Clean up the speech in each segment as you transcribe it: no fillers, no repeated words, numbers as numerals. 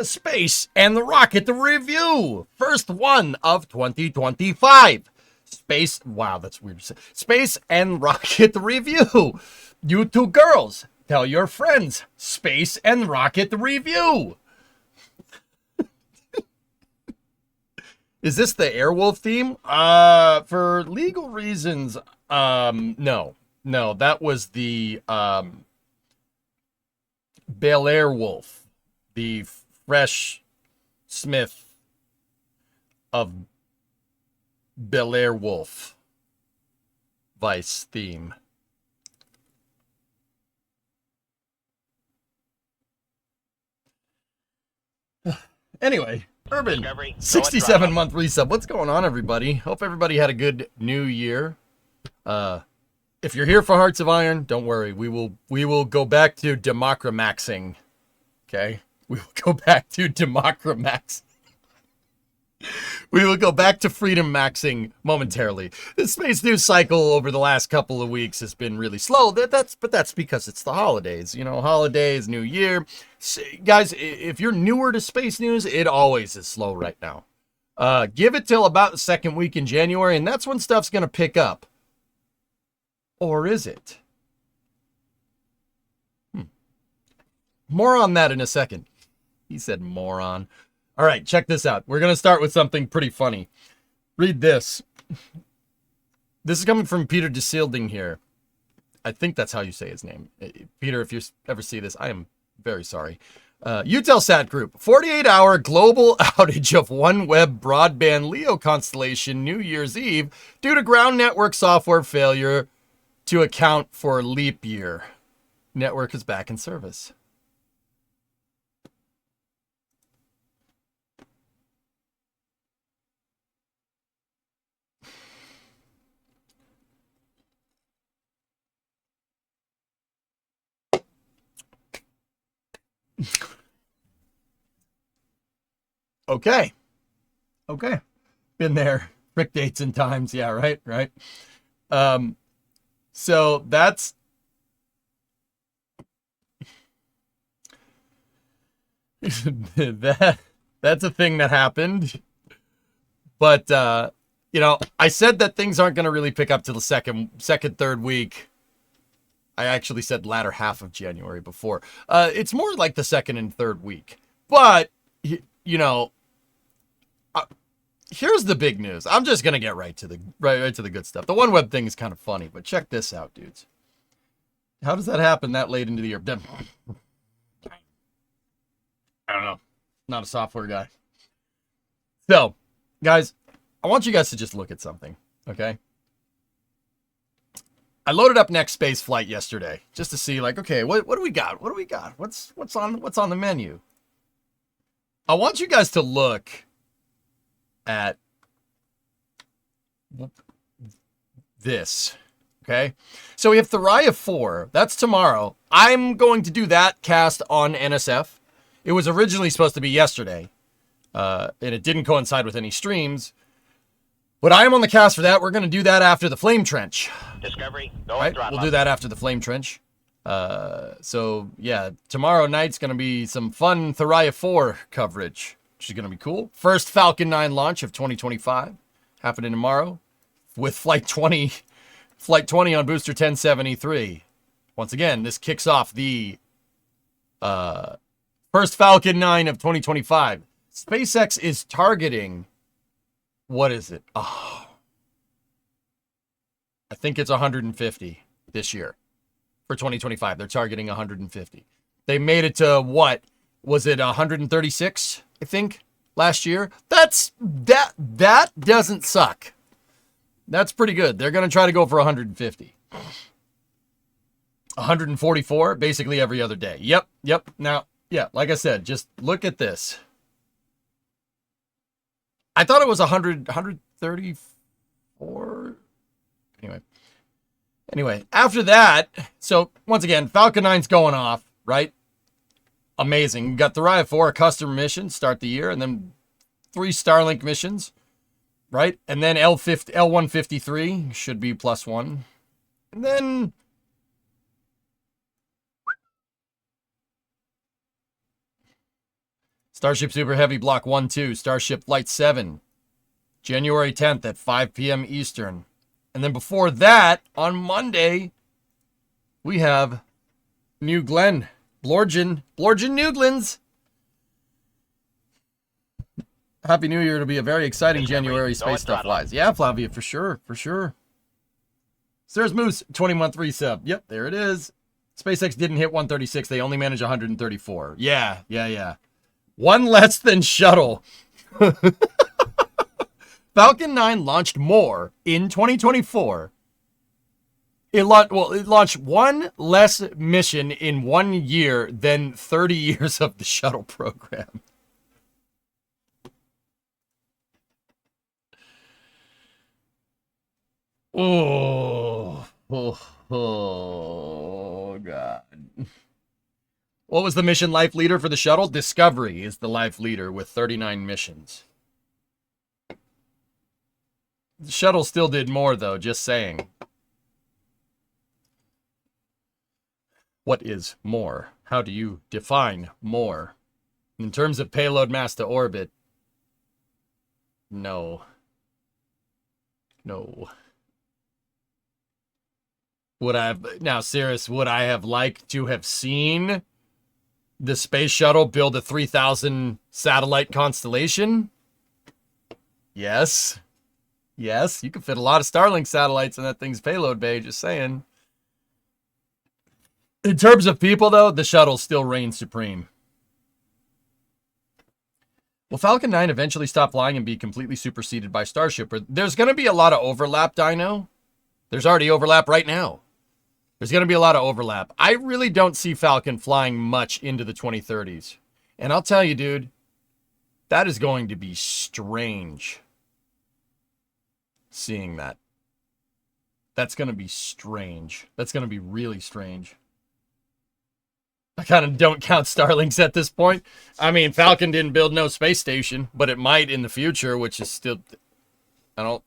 Space and the Rocket review. First one of 2025. Wow, that's weird to say. Space and Rocket review. You two girls, tell your friends. Space and Rocket review. Is this the Airwolf theme? For legal reasons, no. No, that was the Bel Air Wolf, the Fresh Smith of Bel Air Wolf Vice theme. Anyway, Urban, 67-month resub. What's going on, everybody? Hope everybody had a good new year. If you're here for Hearts of Iron, don't worry. We will go back to Democramaxing. Okay? We will go back to Democramax. We will go back to freedom maxing momentarily. The space news cycle over the last couple of weeks has been really slow. But that's because it's the holidays. You know, holidays, New Year. Guys, if you're newer to space news, it always is slow right now. Give it till about the second week in January, and that's when stuff's going to pick up. Or is it? More on that in a second. He said moron. All right, check this out. We're going to start with something pretty funny. Read this. This is coming from Peter DeSilding here. I think that's how you say his name. Peter, if you ever see this, I am very sorry. Eutelsat Group, 48-hour global outage of OneWeb broadband LEO constellation New Year's Eve due to ground network software failure to account for leap year. Network is back in service. Okay. Been there. Frick dates and times. Yeah, right. So that's that's a thing that happened. But you know, I said that things aren't going to really pick up till the second, third week. I actually said latter half of January before. It's more like the second and third week. But you know, here's the big news. I'm just gonna get right to the good stuff. The OneWeb thing is kind of funny, but check this out, dudes. How does that happen that late into the year? I don't know. Not a software guy. So, guys, I want you guys to just look at something, okay? I loaded up Next Space Flight yesterday just to see, like, okay, what do we got? What do we got? What's on the menu? I want you guys to look at this, okay? So we have Thoriya 4. That's tomorrow. I'm going to do that cast on NSF. It was originally supposed to be yesterday, and it didn't coincide with any streams. But I am on the cast for that. We're going to do that after the Flame Trench. Discovery, right? We'll do that after the Flame Trench. So, yeah, tomorrow night's going to be some fun Thoriya 4 coverage, which is going to be cool. First Falcon 9 launch of 2025 happening tomorrow with Flight 20 on Booster 1073. Once again, this kicks off the first Falcon 9 of 2025. SpaceX is targeting, what is it? Oh, I think it's 150 this year. For 2025, they're targeting 150. They made it to what? Was it 136, I think, last year? That doesn't suck. That's pretty good. They're going to try to go for 150. 144, basically every other day. Yep. Now, yeah, like I said, just look at this. I thought it was 134. Anyway, after that, so once again, Falcon 9's going off, right? Amazing. You got Thoriya 4, a custom mission, start the year, and then 3 Starlink missions, right? And then L153 should be +1. And then Starship Super Heavy Block 1-2, Starship Flight 7, January 10th at 5 p.m. Eastern. And then before that, on Monday, we have New Glenn, Blorgen New Glens. Happy New Year. It'll be a very exciting January space stuff-wise. Yeah, Flavia, for sure, for sure. There's Moose, 20-month resub. Yep, there it is. SpaceX didn't hit 136. They only managed 134. Yeah. One less than Shuttle. Falcon 9 launched more in 2024. It launched one less mission in 1 year than 30 years of the Shuttle program. Oh, God. What was the mission life leader for the Shuttle? Discovery is the life leader with 39 missions. The Shuttle still did more, though, just saying. What is more? How do you define more? In terms of payload mass to orbit, no. Would I have liked to have seen the space shuttle build a 3,000 satellite constellation? Yes. You can fit a lot of Starlink satellites in that thing's payload bay, just saying. In terms of people, though, the shuttle still reigns supreme. Will Falcon 9 eventually stop flying and be completely superseded by Starship? There's going to be a lot of overlap, Dino. There's already overlap right now. There's going to be a lot of overlap. I really don't see Falcon flying much into the 2030s. And I'll tell you, dude, that is going to be strange. Seeing that. That's going to be strange. That's going to be really strange. I kind of don't count Starlinks at this point. I mean, Falcon didn't build no space station, but it might in the future, which is still... I don't...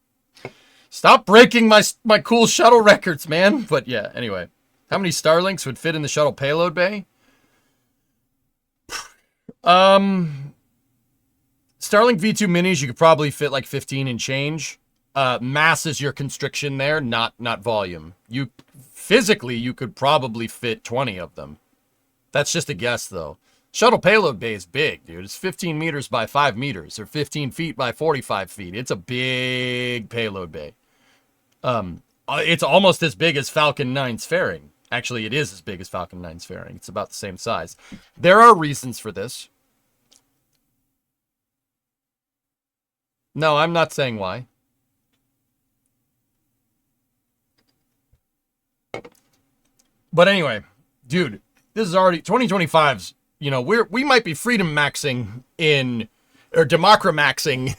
Stop breaking my cool shuttle records, man. But yeah, anyway. How many Starlinks would fit in the shuttle payload bay? Starlink V2 minis, you could probably fit like 15 and change. Mass is your constriction there, not volume. Physically, you could probably fit 20 of them. That's just a guess, though. Shuttle payload bay is big, dude. It's 15 meters by 5 meters, or 15 feet by 45 feet. It's a big payload bay. It's almost as big as Falcon 9's fairing. Actually, it is as big as Falcon 9's fairing. It's about the same size. There are reasons for this. No, I'm not saying why. But anyway, dude, this is already 2025's, you know, we might be freedom maxing or democramaxing.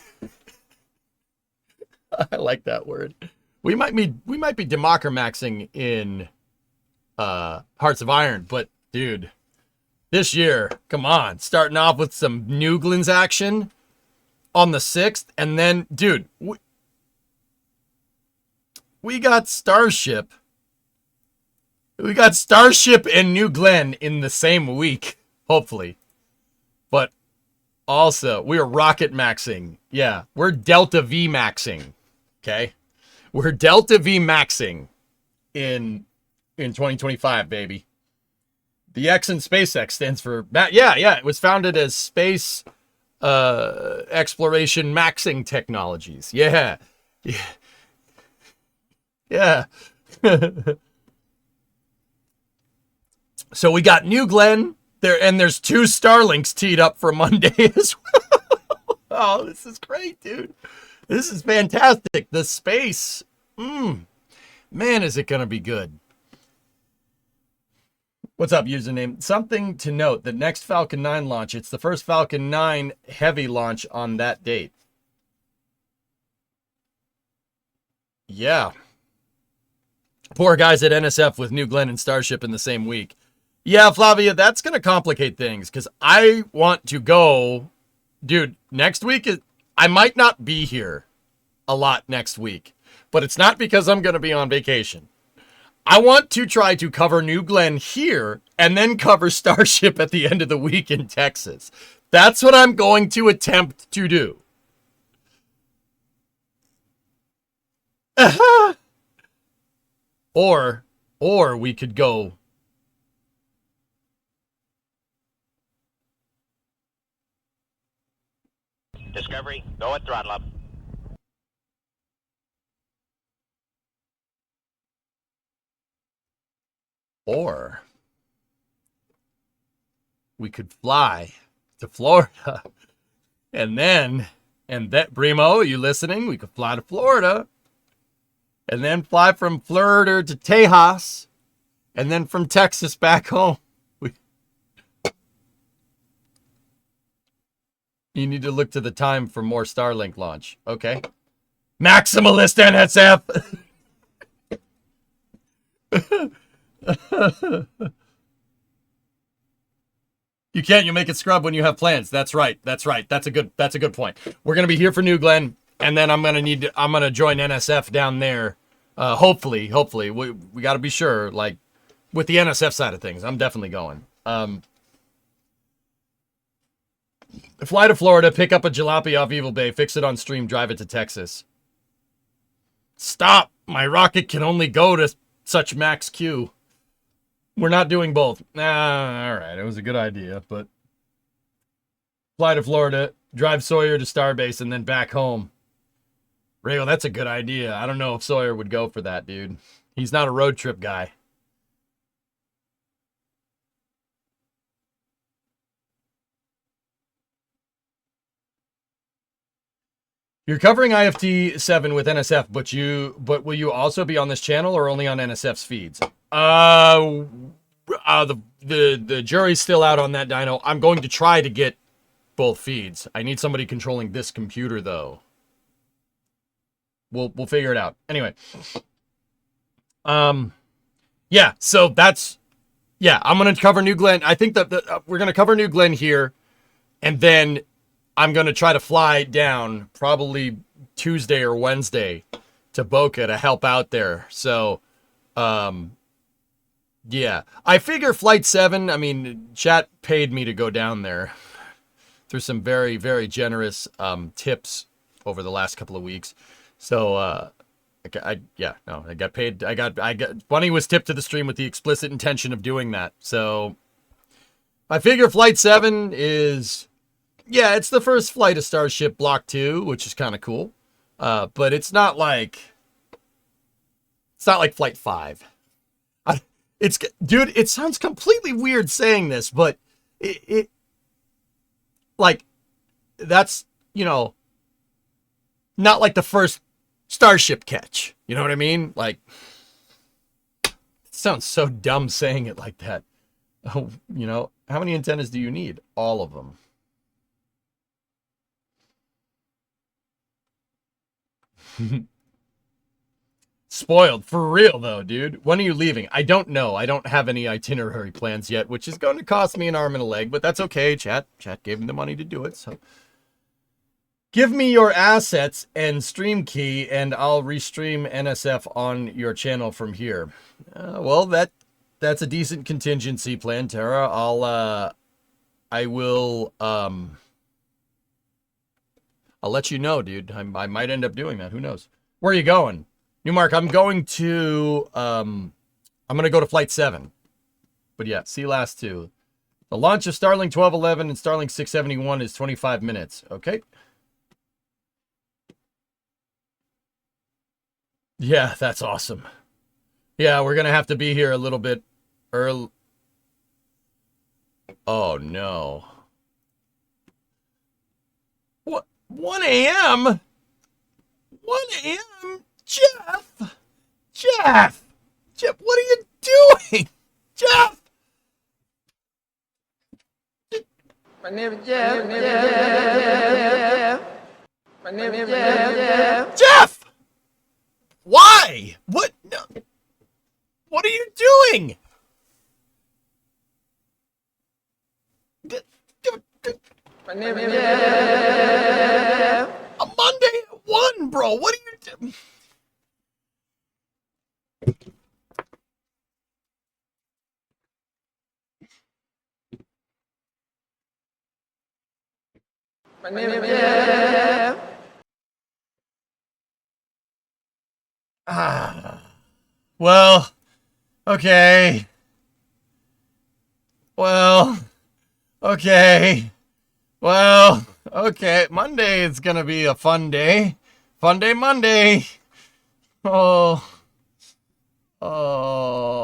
I like that word. We might be democramaxing in Hearts of Iron, but dude, this year, come on, starting off with some New Glens action on the 6th, and then, dude, we got Starship. We got Starship and New Glenn in the same week, hopefully. But also, we're rocket maxing. Yeah, we're Delta V maxing. Okay? We're Delta V maxing in 2025, baby. The X in SpaceX stands for... Yeah, it was founded as Space Exploration Maxing Technologies. Yeah. So we got New Glenn there, and there's 2 Starlinks teed up for Monday as well. Oh, this is great, dude. This is fantastic. The space. Man, is it going to be good. What's up, username? Something to note, the next Falcon 9 launch, it's the first Falcon 9 heavy launch on that date. Yeah. Poor guys at NSF with New Glenn and Starship in the same week. Yeah, Flavia, that's going to complicate things because I want to go. Dude, next week, I might not be here a lot next week, but it's not because I'm going to be on vacation. I want to try to cover New Glenn here and then cover Starship at the end of the week in Texas. That's what I'm going to attempt to do. or we could go Discovery, go at throttle up. or we could fly to Florida. And that Brimo, are you listening? We could fly to Florida. And then fly from Florida to Tejas. And then from Texas back home. You need to look to the time for more Starlink launch. Okay. Maximalist NSF. You can't. You make it scrub when you have plans. That's right. That's right. That's a good point. We're gonna be here for New Glenn, and then I'm gonna join NSF down there. Hopefully, we got to be sure. Like with the NSF side of things, I'm definitely going. Fly to Florida, pick up a jalopy off Evil Bay, fix it on stream, drive it to Texas. Stop! My rocket can only go to such max Q. We're not doing both. All right. It was a good idea, but fly to Florida, drive Sawyer to Starbase, and then back home. Rayo, that's a good idea. I don't know if Sawyer would go for that, dude. He's not a road trip guy. You're covering IFT 7 with NSF, but will you also be on this channel or only on NSF's feeds? The jury's still out on that, Dino. I'm going to try to get both feeds. I need somebody controlling this computer though. We'll figure it out. Anyway. Yeah, so that's I'm going to cover New Glenn. I think that we're going to cover New Glenn here, and then I'm going to try to fly down probably Tuesday or Wednesday to Boca to help out there. So, yeah. I figure Flight 7, I mean, chat paid me to go down there through some very, very generous tips over the last couple of weeks. So, I got paid. Bunny was tipped to the stream with the explicit intention of doing that. So, I figure Flight 7 is... Yeah, it's the first flight of Starship Block 2, which is kind of cool. But it's not like Flight 5. Dude, it sounds completely weird saying this, but it like, that's, not like the first Starship catch. You know what I mean? Like, it sounds so dumb saying it like that. Oh, how many antennas do you need? All of them. Spoiled. For real, though, dude. When are you leaving? I don't know. I don't have any itinerary plans yet, which is going to cost me an arm and a leg, but that's okay. Chat gave me the money to do it, so. Give me your assets and stream key, and I'll restream NSF on your channel from here. Well, that's a decent contingency plan, Tara. I will I'll let you know, dude. I might end up doing that. Who knows? Where are you going? Newmark, I'm going to I'm gonna go to Flight 7. But yeah, see last two. The launch of Starlink 1211 and Starlink 671 is 25 minutes. Okay. Yeah, that's awesome. Yeah, we're gonna have to be here a little bit early. Oh no. What? 1 a.m.? 1 a.m.? Jeff, what are you doing? Jeff! My name is Jeff. My name is Jeff. Jeff! Why? What? No. What are you doing? My name is Jeff. A Monday at 1, bro. What are you doing? My name is Jeff. Well, okay. Well, okay. Well, okay. Monday is gonna be a fun day. Fun day Monday. Oh. Oh.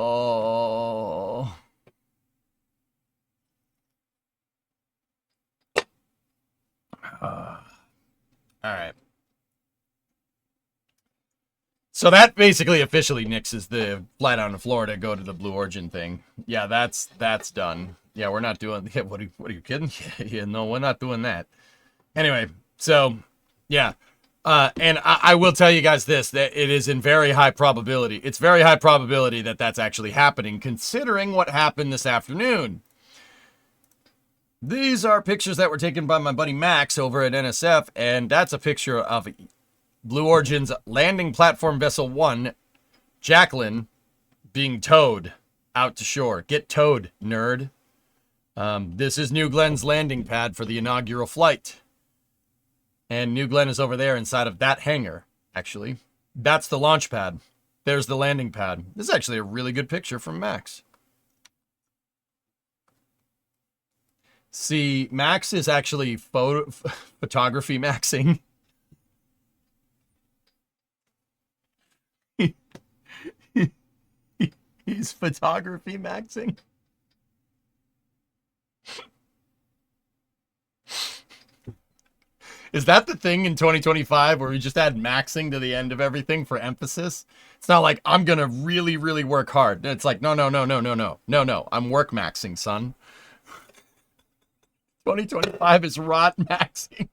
All right. So that basically officially nixes the fly down to Florida, go to the Blue Origin thing. Yeah, that's done. Yeah, we're not doing. Yeah, what are you kidding? Yeah, no, we're not doing that. Anyway, so yeah, and I will tell you guys this: that it is in very high probability. It's very high probability that that's actually happening, considering what happened this afternoon. These are pictures that were taken by my buddy Max over at NSF, and that's a picture of Blue Origin's landing platform vessel 1, Jacqueline, being towed out to shore. Get towed, nerd. This is New Glenn's landing pad for the inaugural flight. And New Glenn is over there inside of that hangar, actually. That's the launch pad. There's the landing pad. This is actually a really good picture from Max. See, Max is actually photography maxing. He's photography maxing. Is that the thing in 2025 where we just add maxing to the end of everything for emphasis? It's not like I'm going to really, really work hard. It's like, no. I'm work maxing, son. 2025 is rot maxing.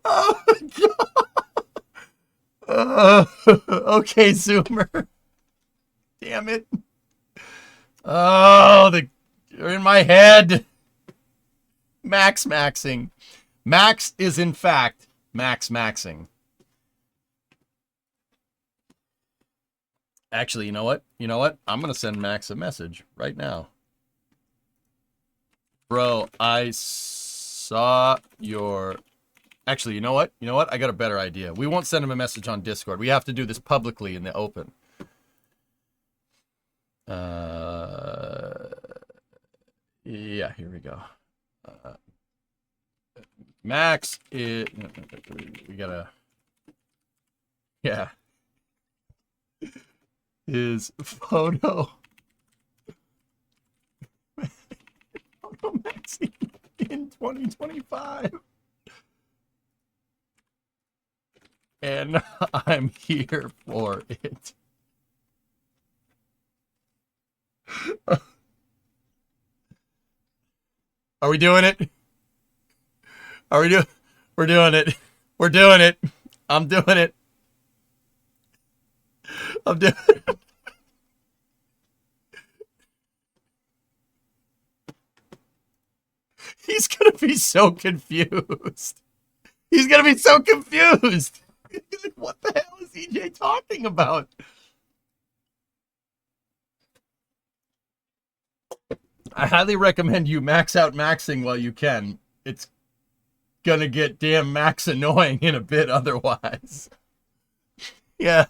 Oh, my God. Okay, Zoomer. Damn it. Oh, you're in my head. Max maxing. Max is, in fact, max maxing. Actually, you know what? I'm going to send Max a message right now. Bro, I saw your... Actually, you know what? I got a better idea. We won't send him a message on Discord. We have to do this publicly in the open. Yeah, here we go. Max is... We gotta... Yeah. His photo... Photo maxing in 2025. And I'm here for it. Are we doing it? We're doing it. We're doing it. I'm doing it. I'm doing it. He's gonna be so confused. He's gonna be so confused. He's like, what the hell is EJ talking about? I highly recommend you max out maxing while you can. It's gonna get damn max annoying in a bit otherwise. Yeah.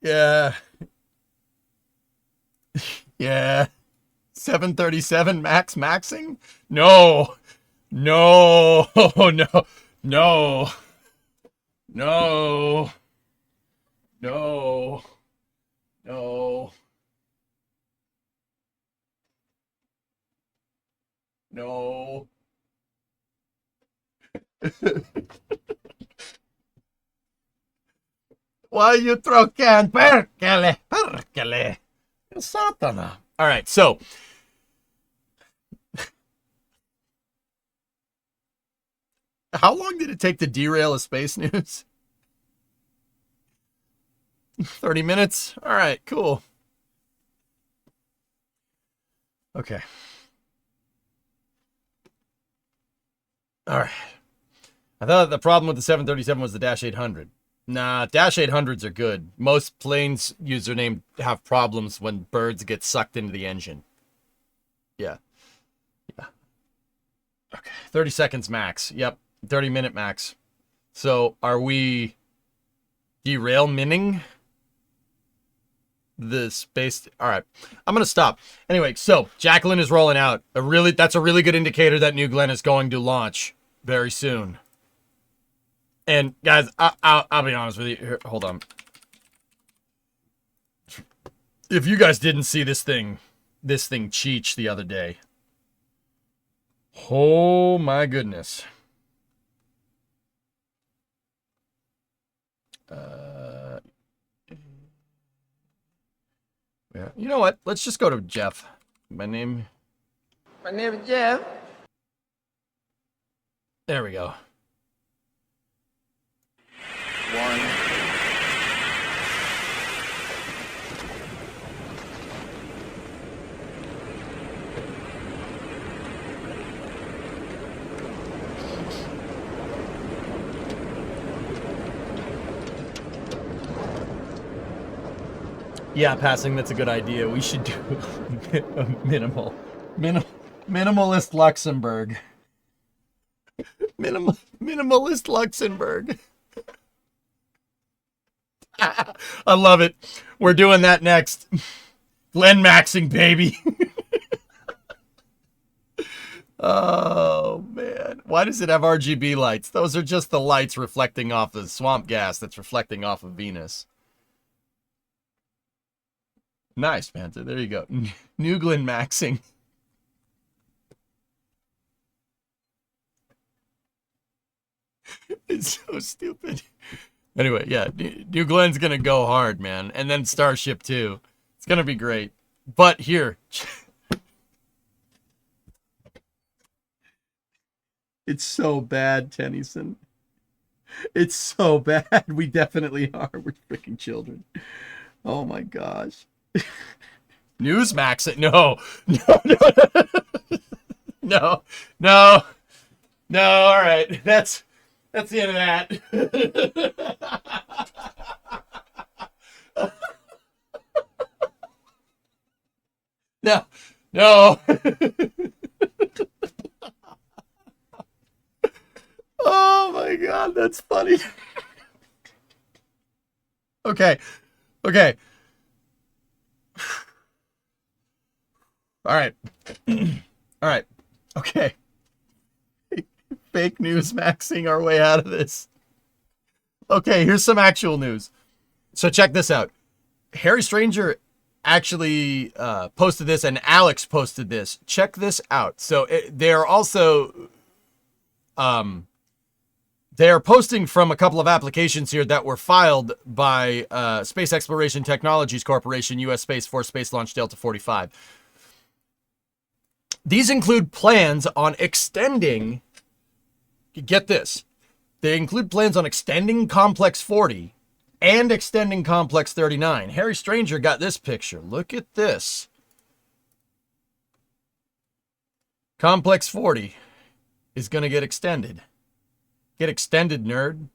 Yeah. 737 max maxing? No. No. No. Why you throw can? Perkele. Satana. All right, so how long did it take to derail a space news? 30 minutes? All right, cool. Okay. All right. I thought the problem with the 737 was the Dash 800. Nah, Dash 800s are good. Most planes username have problems when birds get sucked into the engine. Yeah. Yeah. Okay. 30 seconds max. Yep. 30-minute max. So are we derail minning the space? All right. I'm going to stop. Anyway, so Jacqueline is rolling out. That's a really good indicator that New Glenn is going to launch very soon. And guys, I'll be honest with you. Here, hold on. If you guys didn't see this thing Cheech the other day. Oh my goodness. Yeah. You know what? Let's just go to Jeff. My name is Jeff. There we go. One. Yeah, passing, that's a good idea. We should do a minimalist Luxembourg. Minimalist Luxembourg. I love it. We're doing that next. Glenn maxing, baby. Oh, man. Why does it have RGB lights? Those are just the lights reflecting off the swamp gas that's reflecting off of Venus. Nice, Panther. There you go. New Glenn maxing. It's so stupid. Anyway, yeah, New Glenn's gonna go hard, man. And then Starship too. It's gonna be great. But here. It's so bad, Tennyson. It's so bad. We definitely are. We're freaking children. Oh my gosh. Newsmax it. No. No. No. No. All right. That's the end of that. No. No. Oh my God, that's funny. Okay. Okay. All right. All right. Okay. Fake news maxing our way out of this. Okay, here's some actual news. So check this out. Harry Stranger actually posted this, and Alex posted this. Check this out. So they're also they are posting from a couple of applications here that were filed by Space Exploration Technologies Corporation, U.S. Space Force Space Launch Delta 45. These include plans on extending, get this, they include plans on extending Complex 40 and extending Complex 39. Harry Stranger got this picture. Look at this. Complex 40 is going to get extended. Get extended, nerd.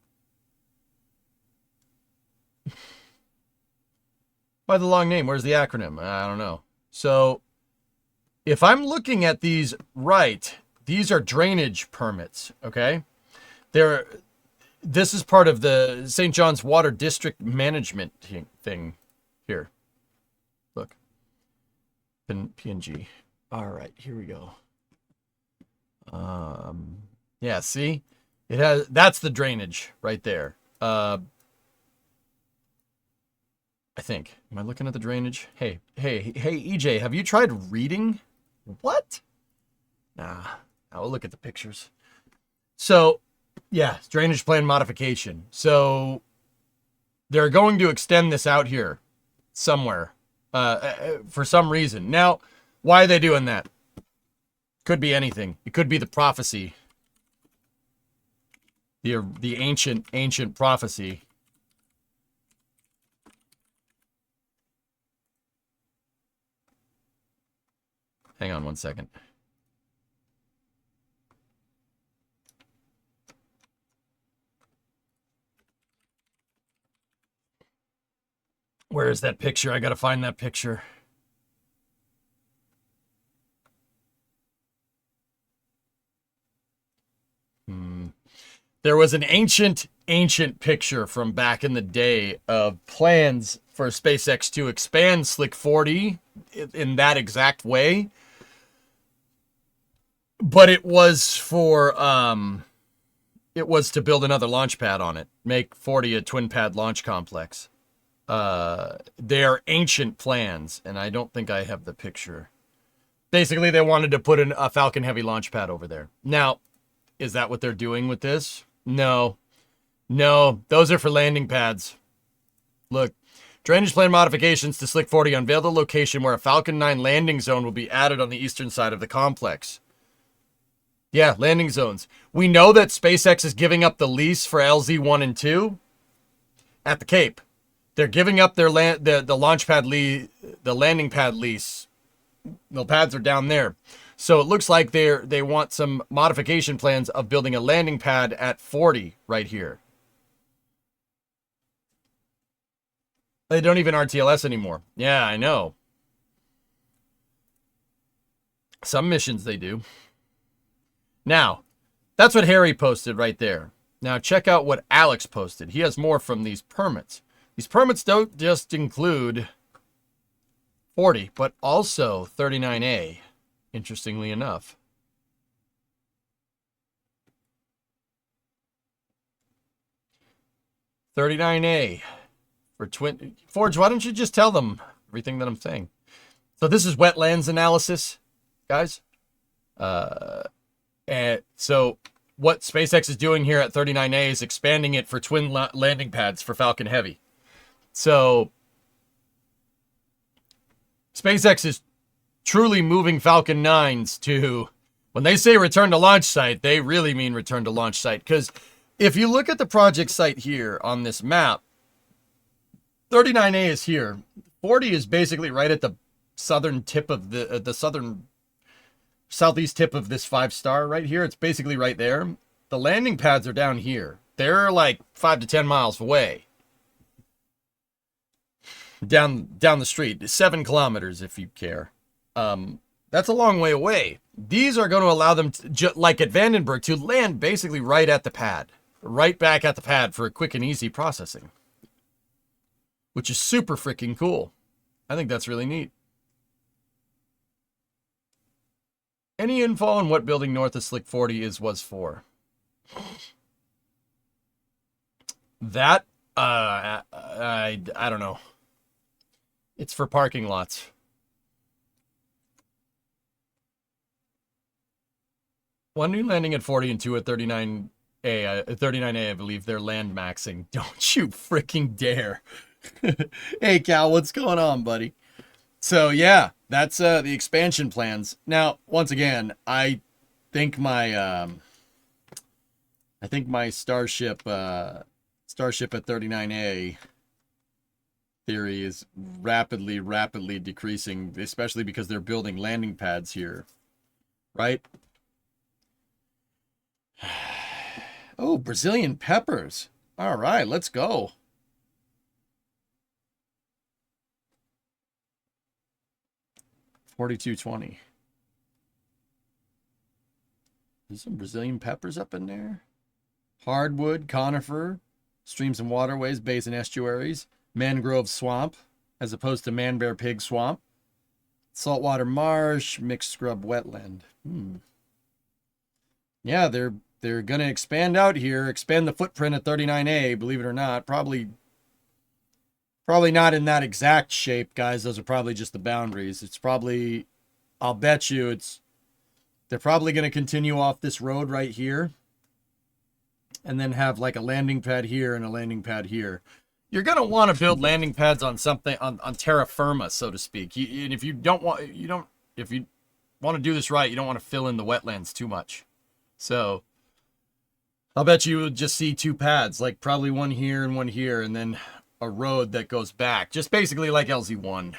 By the long name, where's the acronym? I don't know. So, if I'm looking at these right, these are drainage permits, okay? This is part of the St. John's Water District Management thing here. Look. PNG. All right, here we go. Yeah, see? That's the drainage right there. I think. Am I looking at the drainage? Hey, EJ, have you tried reading? What? Nah, I'll look at the pictures. So, yeah, drainage plan modification. So, they're going to extend this out here somewhere for some reason. Now, why are they doing that? Could be anything. It could be the prophecy. The ancient prophecy. Hang on one second. Where is that picture? I gotta find that picture. There was an ancient picture from back in the day of plans for SpaceX to expand Slick 40 in that exact way. But it was for, it was to build another launch pad on it. Make 40 a twin pad launch complex. They are ancient plans, and I don't think I have the picture. Basically, they wanted to put a Falcon Heavy launch pad over there. Now, is that what they're doing with this? No. No, those are for landing pads. Look, drainage plan modifications to Slick 40 unveil the location where a Falcon 9 landing zone will be added on the eastern side of the complex. Yeah, landing zones. We know that SpaceX is giving up the lease for LZ1 and 2 at the Cape. They're giving up their the launch pad the landing pad lease. The pads are down there. So it looks like they want some modification plans of building a landing pad at 40 right here. They don't even RTLS anymore. Yeah, I know. Some missions they do. Now, that's what Harry posted right there. Now check out what Alex posted. He has more from these permits. These permits don't just include 40, but also 39A, interestingly enough. $39A for twin. Forge, why don't you just tell them everything that I'm saying? So this is wetlands analysis, guys. And so what SpaceX is doing here at 39A is expanding it for twin landing pads for Falcon Heavy. So SpaceX is truly moving Falcon 9s to, when they say return to launch site, they really mean return to launch site. Because if you look at the project site here on this map, 39A is here. 40 is basically right at the southern tip of the southeast tip of this 5-star right here. It's basically right there. The landing pads are down here. They're like 5 to 10 miles away. Down the street, 7 kilometers if you care. That's a long way away. These are going to allow them, like at Vandenberg, to land basically right at the pad. Right back at the pad for a quick and easy processing. Which is super freaking cool. I think that's really neat. Any info on what building north of Slick 40 was for? That, I don't know. It's for parking lots. One new landing at 40 and 2 at 39A. 39A, I believe they're land maxing. Don't you freaking dare. Hey, Cal, what's going on, buddy? So, yeah, that's the expansion plans. Now, once again, I think my Starship at 39A theory is rapidly decreasing, especially because they're building landing pads here, right? Oh, Brazilian peppers. All right, let's go. $42.20. There's some Brazilian peppers up in there. Hardwood, conifer, streams and waterways, bays and estuaries, mangrove swamp, as opposed to man-bear pig swamp, saltwater marsh, mixed scrub wetland. Yeah, they're going to expand out here, expand the footprint at 39A, believe it or not. Probably not in that exact shape, guys. Those are probably just the boundaries. It's probably, I'll bet you they're probably going to continue off this road right here and then have like a landing pad here and a landing pad here. You're going to want to build landing pads on something, on terra firma, so to speak. And if you want to do this right, you don't want to fill in the wetlands too much. So I'll bet you would just see 2 pads, like probably one here, and then a road that goes back. Just basically like LZ1.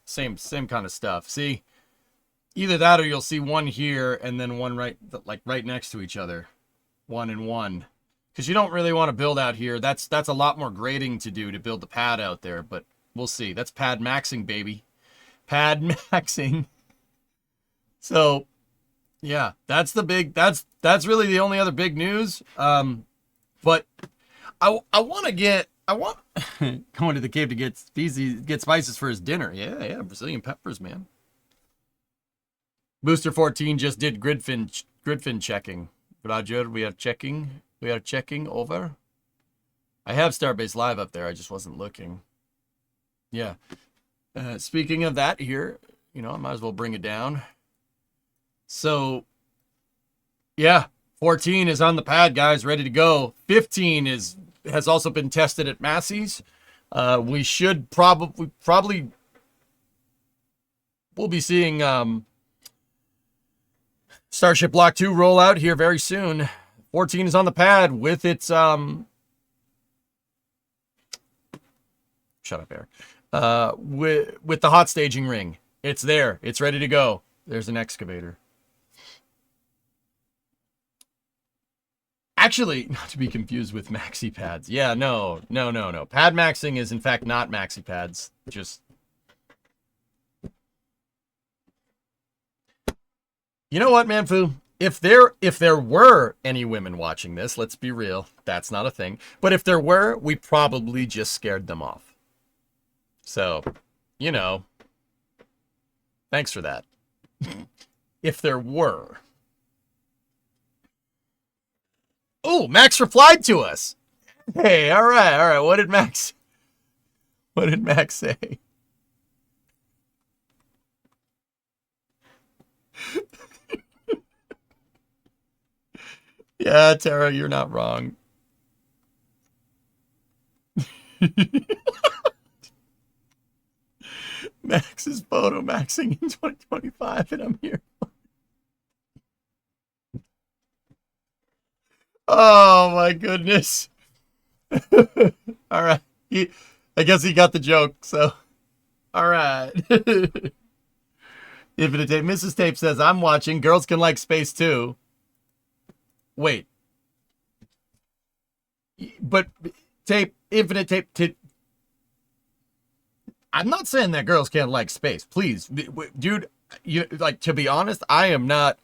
Same kind of stuff. See? Either that or you'll see one here and then one right next to each other. 1 and 1. Because you don't really want to build out here. That's a lot more grading to do to build the pad out there, but we'll see. That's pad maxing, baby. Pad maxing. So, yeah, that's really the only other big news. But I want going to the cave to get spices for his dinner. Yeah, Brazilian peppers, man. Booster 14 just did gridfin checking. Roger, we are checking. We are checking over. I have Starbase Live up there. I just wasn't looking. Yeah. Speaking of that here, I might as well bring it down. So, yeah, 14 is on the pad, guys, ready to go. 15 has also been tested at Massey's. We should probably we'll be seeing Starship Block 2 roll out here very soon. 14 is on the pad with its shut up, Eric. With the hot staging ring. It's there. It's ready to go. There's an excavator. Actually, not to be confused with maxi pads. Yeah, no. Pad maxing is in fact not maxi pads. Just, you know what, Manfu? If there were any women watching this, let's be real, that's not a thing. But if there were, we probably just scared them off. So, thanks for that. If there were. Oh, Max replied to us. Hey, all right. What did Max say? Yeah, Tara, you're not wrong. Max is photo maxing in 2025, and I'm here. Oh my goodness. All right. I guess he got the joke, so. All right. Infinite Tape. Mrs. Tape says, I'm watching. Girls can like space too. Wait. But Tape, Infinite Tape. I'm not saying that girls can't like space. Please. Dude, to be honest, I am not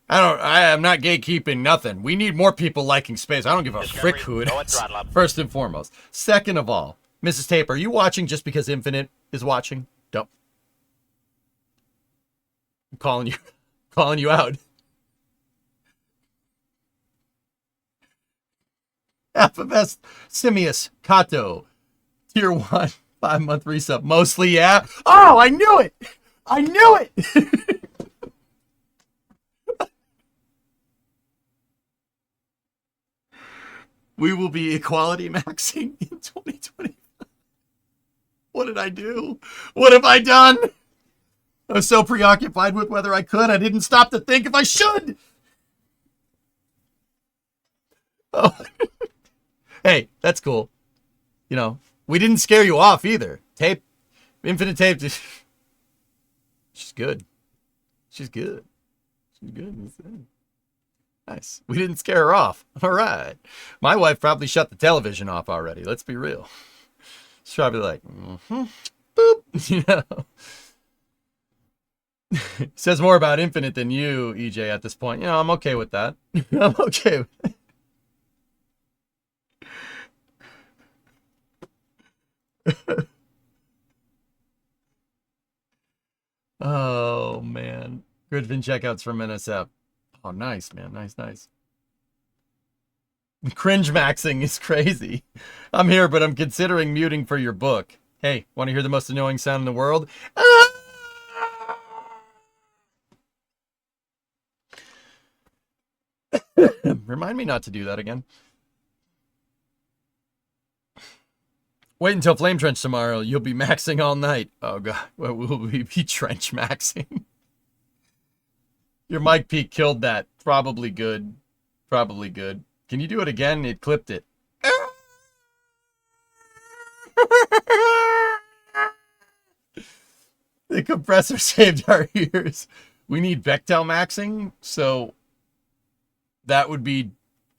gatekeeping nothing. We need more people liking space. I don't give a frick who it is. First and foremost. Second of all, Mrs. Tape, are you watching just because Infinite is watching? Don't. I'm calling you out. Alphabet Simius Kato. Tier 1, 5-month resub. Mostly, yeah. Oh, I knew it. We will be equality maxing in 2025. What did I do? What have I done? I was so preoccupied with whether I could, I didn't stop to think if I should. Oh. Hey, that's cool. We didn't scare you off either. Tape, Infinite Tape. She's good. She's good. Nice. We didn't scare her off. All right. My wife probably shut the television off already. Let's be real. She's probably like, boop. Says more about Infinite than you, EJ, at this point. I'm okay with that. I'm okay with it. Oh, man. Gridfin checkouts from NSF. Oh, nice, man. Nice. Cringe maxing is crazy. I'm here, but I'm considering muting for your book. Hey, want to hear the most annoying sound in the world? Remind me not to do that again. Wait until Flame Trench tomorrow. You'll be maxing all night. Oh, God. Well, will we be trench maxing? Your mic peak killed that. Probably good. Can you do it again? It clipped it. The compressor saved our ears. We need Bechtel maxing, so that would be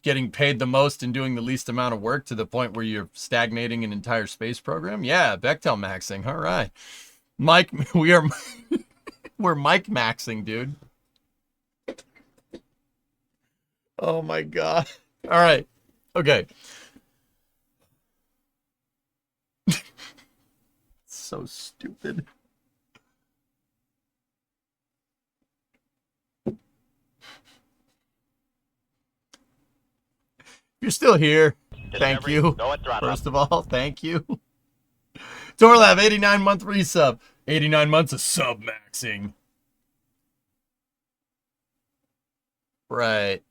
getting paid the most and doing the least amount of work to the point where you're stagnating an entire space program. Yeah, Bechtel maxing. All right. Mike, we're Mike maxing, dude. Oh my God. All right. Okay. So stupid. You're still here. Thank Discovery, you. go at throttle First up. of all, thank you. Torlab, 89-month resub. 89 months of sub-maxing. Right.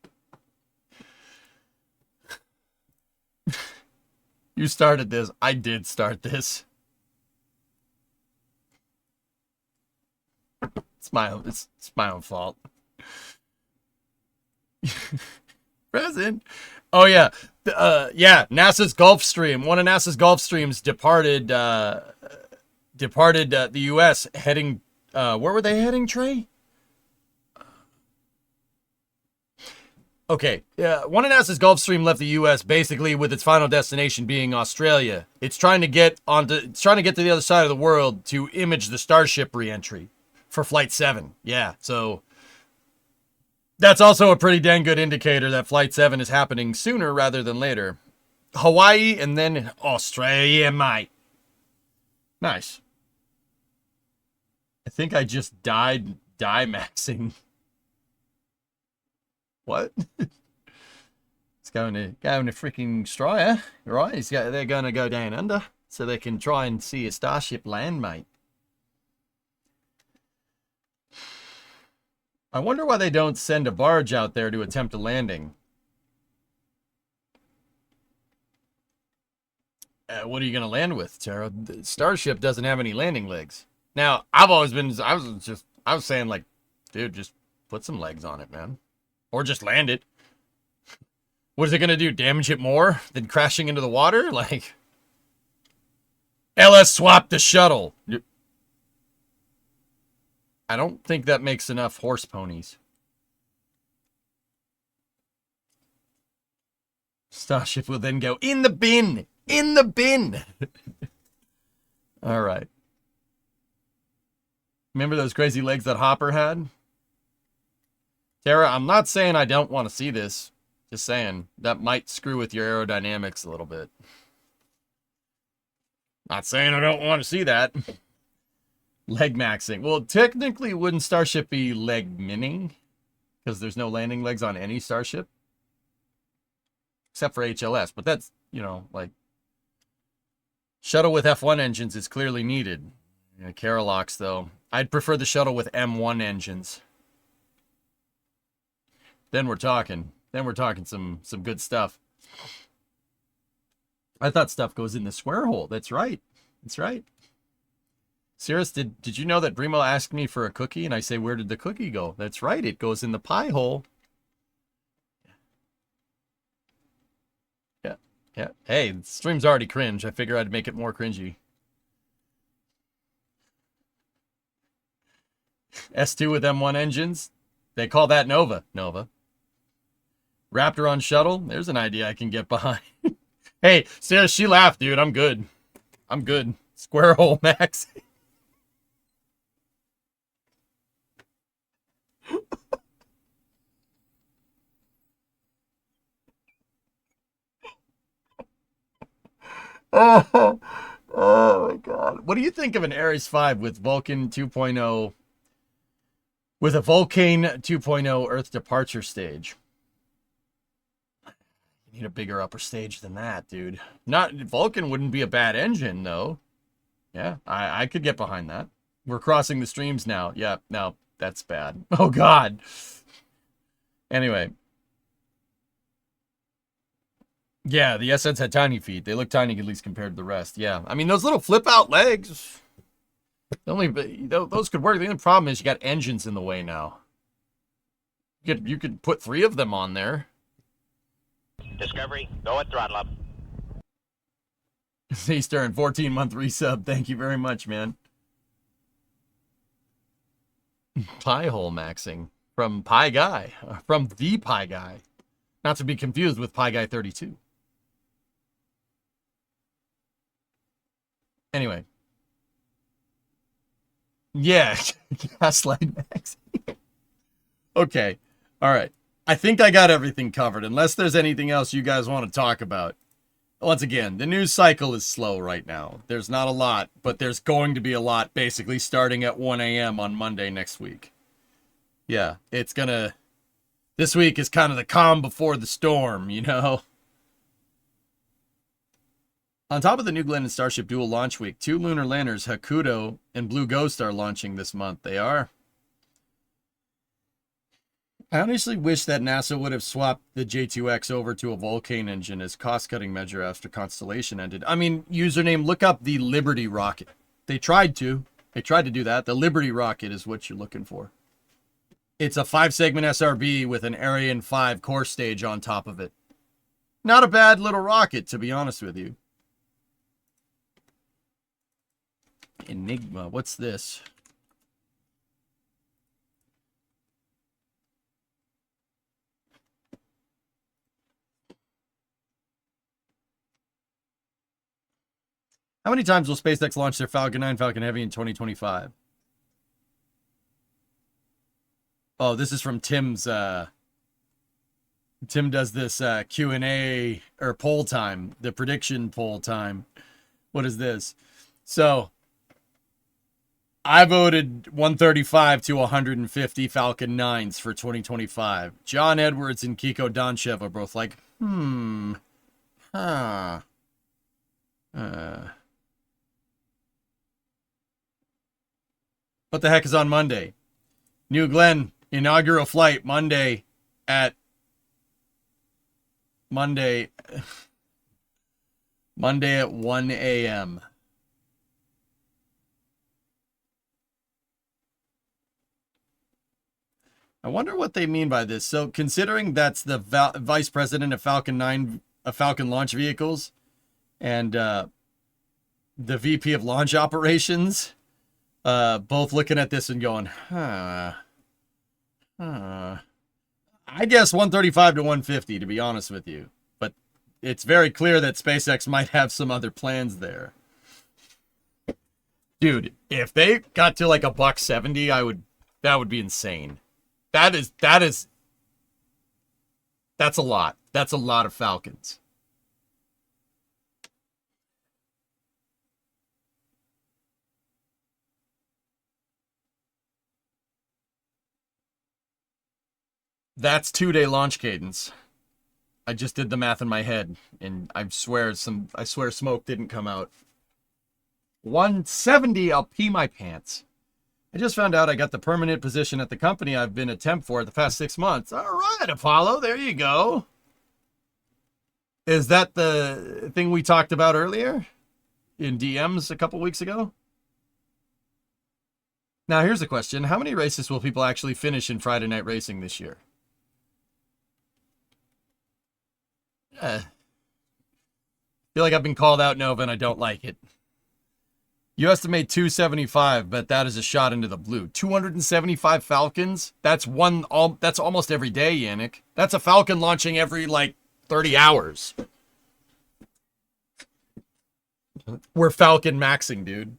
You started this. I did start this. It's my own fault. Present. Oh yeah. Yeah, NASA's Gulfstream. One of NASA's Gulfstreams departed the US heading where were they heading, Trey? Okay, yeah, one of NASA's Gulfstream left the U.S. basically with its final destination being Australia. It's trying to get to the other side of the world to image the Starship reentry for Flight 7. Yeah, so that's also a pretty dang good indicator that Flight 7 is happening sooner rather than later. Hawaii and then Australia, mate. Nice. I think I just died maxing. What? It's going to freaking Australia, right? They're going to go down under so they can try and see a Starship land, mate. I wonder why they don't send a barge out there to attempt a landing. What are you going to land with, Tara? The Starship doesn't have any landing legs. Now, I was saying, like, dude, just put some legs on it, man. Or just land it. What is it going to do? Damage it more than crashing into the water? Like, LS swap the shuttle. I don't think that makes enough horse ponies. Starship will then go in the bin. In the bin. All right. Remember those crazy legs that Hopper had? Tara, I'm not saying I don't want to see this. Just saying, that might screw with your aerodynamics a little bit. Not saying I don't want to see that. Leg maxing. Well, technically, wouldn't Starship be leg minning? Because there's no landing legs on any Starship. Except for HLS. But that's, you know, like... Shuttle with F1 engines is clearly needed. Yeah, Carolocks, though. I'd prefer the shuttle with M1 engines. Then we're talking. Then we're talking some good stuff. I thought stuff goes in the square hole. That's right. That's right. Cirrus, did you know that Brimo asked me for a cookie and I say, where did the cookie go? That's right. It goes in the pie hole. Yeah. Yeah. Hey, the stream's already cringe. I figure I'd make it more cringy. S2 with M1 engines. They call that Nova. Nova. Raptor on shuttle. There's an idea I can get behind. Hey, Sarah, she laughed, dude. I'm good. I'm good. Square hole max. Oh my God. What do you think of an Ares 5 with Vulcan 2.0, with a Vulcan 2.0 Earth departure stage? You need a bigger upper stage than that, dude. Vulcan wouldn't be a bad engine, though. Yeah, I could get behind that. We're crossing the streams now. Yeah, no, that's bad. Oh, God. Anyway. Yeah, the SNs had tiny feet. They look tiny, at least compared to the rest. Yeah, I mean, those little flip-out legs, those could work. The only problem is you got engines in the way now. You could put 3 of them on there. Discovery, go at throttle up. Eastern, 14-month resub. Thank you very much, man. Pie hole maxing from Pie Guy. From the Pie Guy. Not to be confused with Pie Guy 32. Anyway. Yeah. Gaslight maxing. Okay. All right. I think I got everything covered, unless there's anything else you guys want to talk about. Once again, the news cycle is slow right now. There's not a lot, but there's going to be a lot basically starting at 1 a.m. on Monday next week. Yeah, it's gonna... This week is kind of the calm before the storm, you know? On top of the New Glenn and Starship dual launch week, 2 lunar landers, Hakuto and Blue Ghost, are launching this month. They are. I honestly wish that NASA would have swapped the J2X over to a Vulcan engine as cost-cutting measure after Constellation ended. I mean, username, look up the Liberty rocket. They tried to. They tried to do that. The Liberty rocket is what you're looking for. It's a 5-segment SRB with an Ariane 5 core stage on top of it. Not a bad little rocket, to be honest with you. Enigma, what's this? How many times will SpaceX launch their Falcon 9, Falcon Heavy in 2025? Oh, this is from Tim's, Tim does this Q&A, or poll time, the prediction poll time. What is this? So, I voted 135 to 150 Falcon 9s for 2025. John Edwards and Kiko Donchev are both like, What the heck is on Monday? New Glenn, inaugural flight, Monday at 1 a.m. I wonder what they mean by this. So considering that's the vice president of Falcon 9, Falcon launch vehicles, and the VP of launch operations, both looking at this and going, I guess 135 to 150, to be honest with you. But it's very clear that SpaceX might have some other plans there. Dude, if they got to like $170, that would be insane. That's a lot. That's a lot of Falcons. That's 2-day launch cadence. I just did the math in my head, and I swear smoke didn't come out. 170, I'll pee my pants. I just found out I got the permanent position at the company I've been a temp for the past 6 months. All right, Apollo, there you go. Is that the thing we talked about earlier in DMs a couple weeks ago? Now, here's a question. How many races will people actually finish in Friday Night Racing this year? I feel like I've been called out, Nova, and I don't like it. You estimate 275, but that is a shot into the blue. 275 Falcons? That's almost every day, Yannick. That's a Falcon launching every, 30 hours. We're Falcon maxing, dude.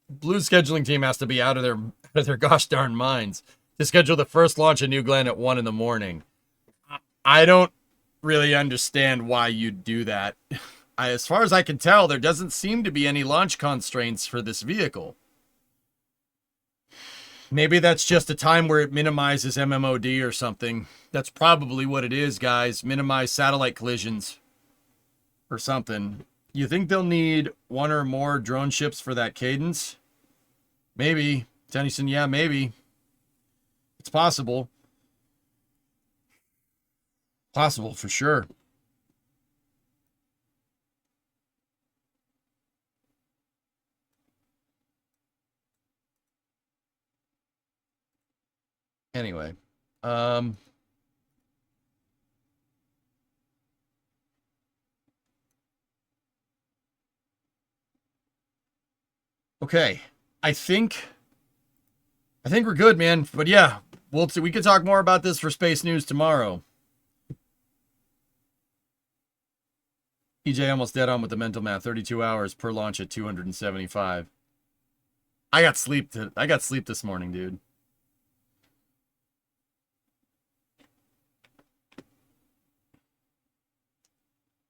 Blue scheduling team has to be out of their gosh darn minds to schedule the first launch of New Glenn at 1 in the morning. I don't really understand why you'd do that. As far as I can tell, there doesn't seem to be any launch constraints for this vehicle. Maybe that's just a time where it minimizes MMOD or something. That's probably what it is, guys. Minimize satellite collisions or something. You think they'll need 1 or more drone ships for that cadence? Maybe. Tennyson, yeah, maybe. It's possible. Possible for sure. Anyway, okay. I think we're good, man. But yeah, we can talk more about this for Space News tomorrow. EJ almost dead on with the mental math. 32 hours per launch at 275. I got sleep this morning, dude.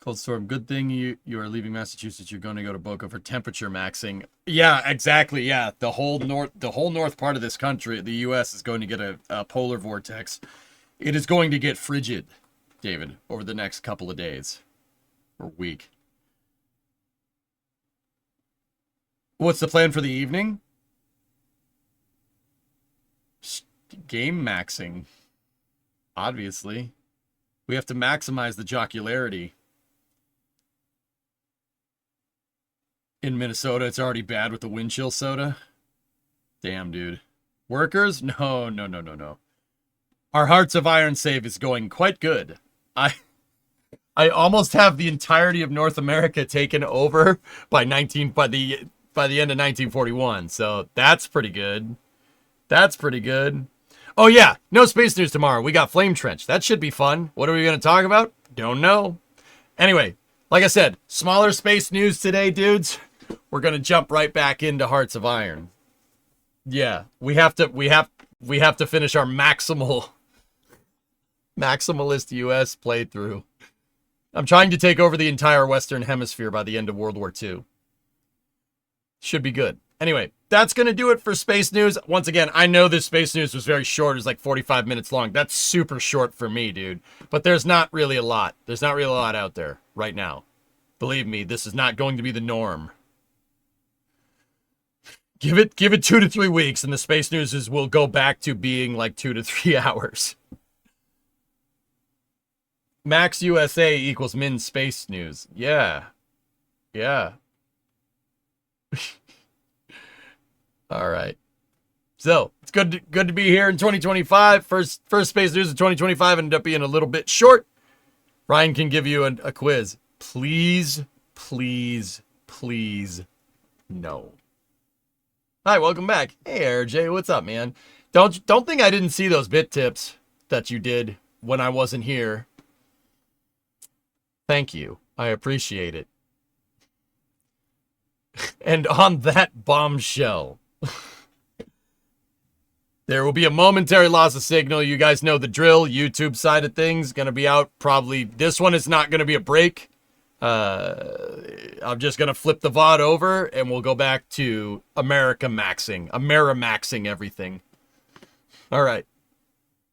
Cold storm. Good thing you are leaving Massachusetts. You're going to go to Boca for temperature maxing. Yeah, exactly. Yeah, the whole north part of this country, the U.S., is going to get a polar vortex. It is going to get frigid, David, over the next couple of days or week. What's the plan for the evening? Game maxing. Obviously, we have to maximize the jocularity. In Minnesota, it's already bad with the wind chill soda. Damn, dude. Workers? No. Our Hearts of Iron save is going quite good. I almost have the entirety of North America taken over by the end of 1941. So that's pretty good. That's pretty good. Oh yeah, no space news tomorrow. We got Flame Trench. That should be fun. What are we going to talk about? Don't know. Anyway, like I said, smaller space news today, dudes. We're going to jump right back into Hearts of Iron. Yeah, we have to finish our maximalist US playthrough. I'm trying to take over the entire Western Hemisphere by the end of World War II. Should be good. Anyway, that's going to do it for space news. Once again, I know this space news was very short. It was like 45 minutes long. That's super short for me, dude. But there's not really a lot. There's not really a lot out there right now. Believe me, this is not going to be the norm. Give it 2 to 3 weeks, and the space news will go back to being like 2 to 3 hours. Max USA equals min space news. Yeah. All right. So it's good to be here in 2025. First space news of 2025 ended up being a little bit short. Ryan can give you a quiz. Please, no. Hi, welcome back. Hey, RJ, what's up, man? Don't think I didn't see those bit tips that you did when I wasn't here. Thank you. I appreciate it. And on that bombshell, there will be a momentary loss of signal. You guys know the drill. YouTube side of things going to be out probably. This one is not going to be a break. I'm just going to flip the VOD over and we'll go back to Amerimaxing everything. All right.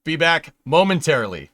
Be back momentarily.